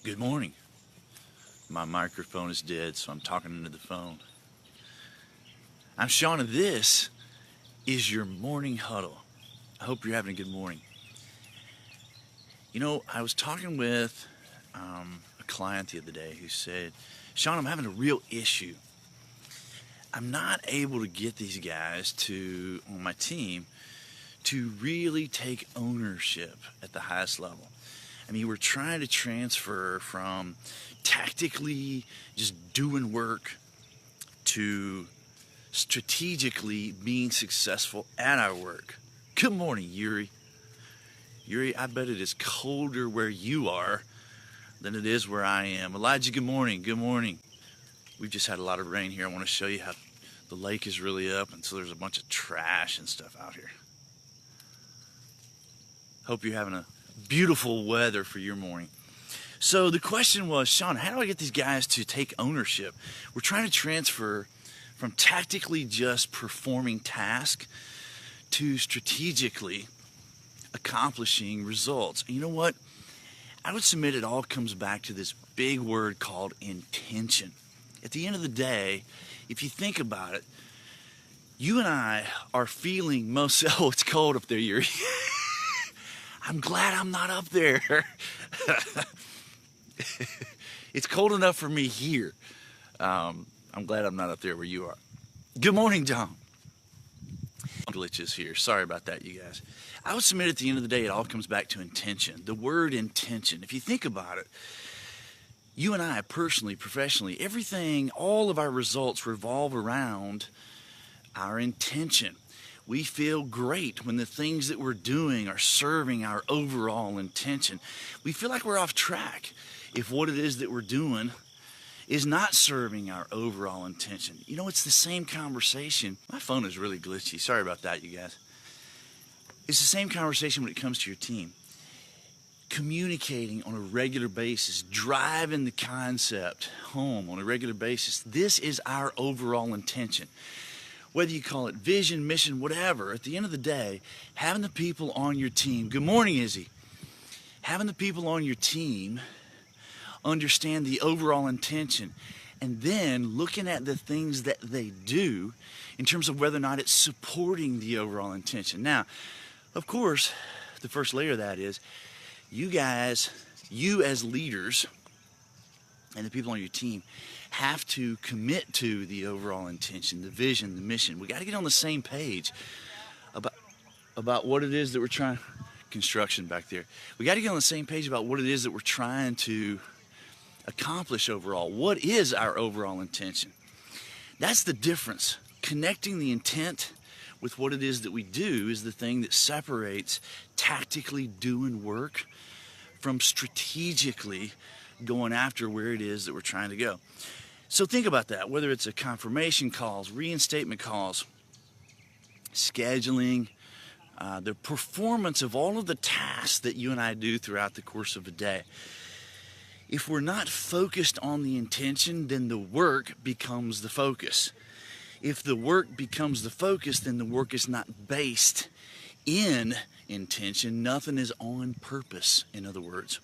Good morning. My microphone is dead, so I'm talking into the phone. I'm Sean, and this is your morning huddle. I hope you're having a good morning. I was talking with a client the other day who said, Sean, I'm having a real issue. I'm not able to get these guys on my team to really take ownership at the highest level. I mean, we're trying to transfer from tactically just doing work to strategically being successful at our work. Good morning, Yuri. Yuri, I bet it is colder where you are than it is where I am. Elijah, good morning. Good morning. We've just had a lot of rain here. I want to show you how the lake is really up, and so there's a bunch of trash and stuff out here. Hope you're having a beautiful weather for your morning. So the question was, Sean, how do I get these guys to take ownership? We're trying to transfer from tactically just performing tasks to strategically accomplishing results. And you know what? I would submit it all comes back to this big word called intention. At the end of the day, if you think about it, you and I are feeling most, oh, it's cold up there, Yuri. I'm glad I'm not up there. It's cold enough for me here. I'm glad I'm not up there where you are. Good morning, John. Glitches here. Sorry about that, you guys. I would submit at the end of the day, it all comes back to intention. The word intention. If you think about it, you and I personally, professionally, everything, all of our results revolve around our intention. We feel great when the things that we're doing are serving our overall intention. We feel like we're off track if what it is that we're doing is not serving our overall intention. It's the same conversation. My phone is really glitchy. Sorry about that, you guys. It's the same conversation when it comes to your team. Communicating on a regular basis, driving the concept home on a regular basis. This is our overall intention. Whether you call it vision, mission, whatever, at the end of the day, having the people on your team, good morning, Izzy, having the people on your team understand the overall intention, and then looking at the things that they do in terms of whether or not it's supporting the overall intention. Now, of course, the first layer of that is you guys, you as leaders and the people on your team have to commit to the overall intention, the vision, the mission. We got to get on the same page about what it is that we're trying. Construction back there. We got to get on the same page about what it is that we're trying to accomplish overall. What is our overall intention? That's the difference. Connecting the intent with what it is that we do is the thing that separates tactically doing work from strategically going after where it is that we're trying to go. So think about that, whether it's a confirmation calls, reinstatement calls, scheduling, the performance of all of the tasks that you and I do throughout the course of a day. If we're not focused on the intention, then the work becomes the focus. If the work becomes the focus, then the work is not based in intention. Nothing is on purpose, in other words.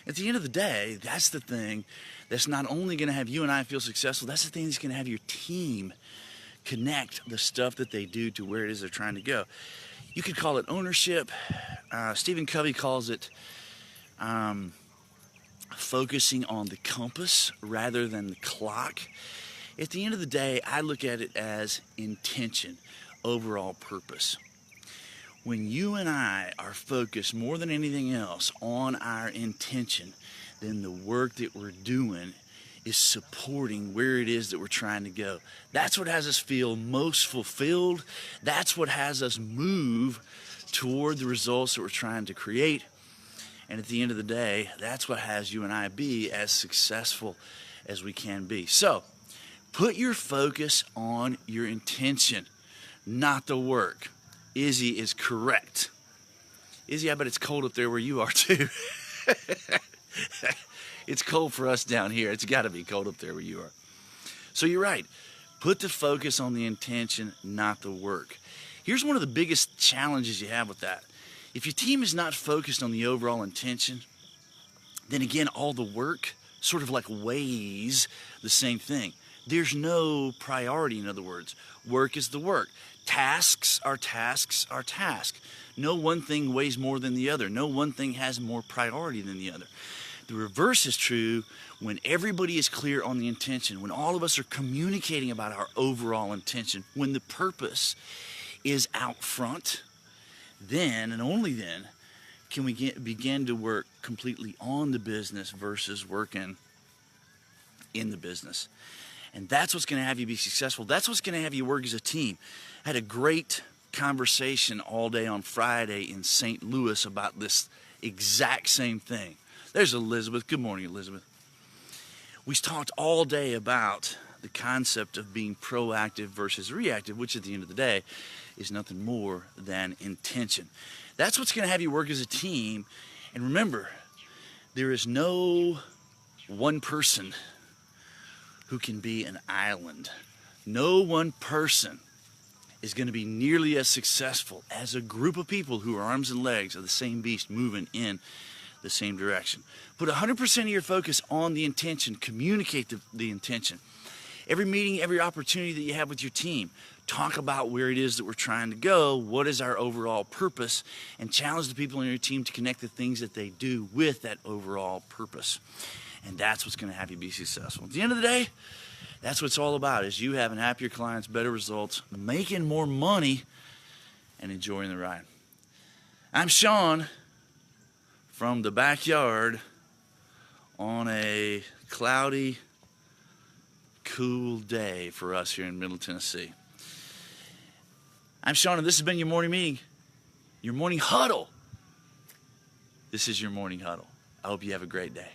At the end of the day, that's the thing that's not only going to have you and I feel successful, that's the thing that's going to have your team connect the stuff that they do to where it is they're trying to go. You could call it ownership. Stephen Covey calls it focusing on the compass rather than the clock. At the end of the day, I look at it as intention, overall purpose. When you and I are focused more than anything else on our intention, then the work that we're doing is supporting where it is that we're trying to go. That's what has us feel most fulfilled. That's what has us move toward the results that we're trying to create. And at the end of the day, that's what has you and I be as successful as we can be. So, put your focus on your intention, not the work. Izzy is correct. Izzy, I bet it's cold up there where you are too. It's cold for us down here. It's got to be cold up there where you are. So you're right. Put the focus on the intention, not the work. Here's one of the biggest challenges you have with that. If your team is not focused on the overall intention, then again, all the work sort of like weighs the same thing. There's no priority, in other words. Work is the work. Tasks are tasks are tasks. No one thing weighs more than the other. No one thing has more priority than the other. The reverse is true when everybody is clear on the intention, when all of us are communicating about our overall intention, when the purpose is out front, then and only then can we begin to work completely on the business versus working in the business. And that's what's going to have you be successful. That's what's going to have you work as a team. I had a great conversation all day on Friday in St. Louis about this exact same thing. There's Elizabeth. Good morning, Elizabeth. We talked all day about the concept of being proactive versus reactive, which at the end of the day is nothing more than intention. That's what's going to have you work as a team. And remember, there is no one person who can be an island. No one person is going to be nearly as successful as a group of people who are arms and legs of the same beast moving in the same direction. Put 100% of your focus on the intention. Communicate the intention. Every meeting, every opportunity that you have with your team, talk about where it is that we're trying to go, what is our overall purpose, and challenge the people in your team to connect the things that they do with that overall purpose. And that's what's going to have you be successful. At the end of the day, that's what it's all about, is you having happier clients, better results, making more money, and enjoying the ride. I'm Sean from the backyard on a cloudy, cool day for us here in Middle Tennessee. I'm Sean, and this has been your morning meeting, your morning huddle. This is your morning huddle. I hope you have a great day.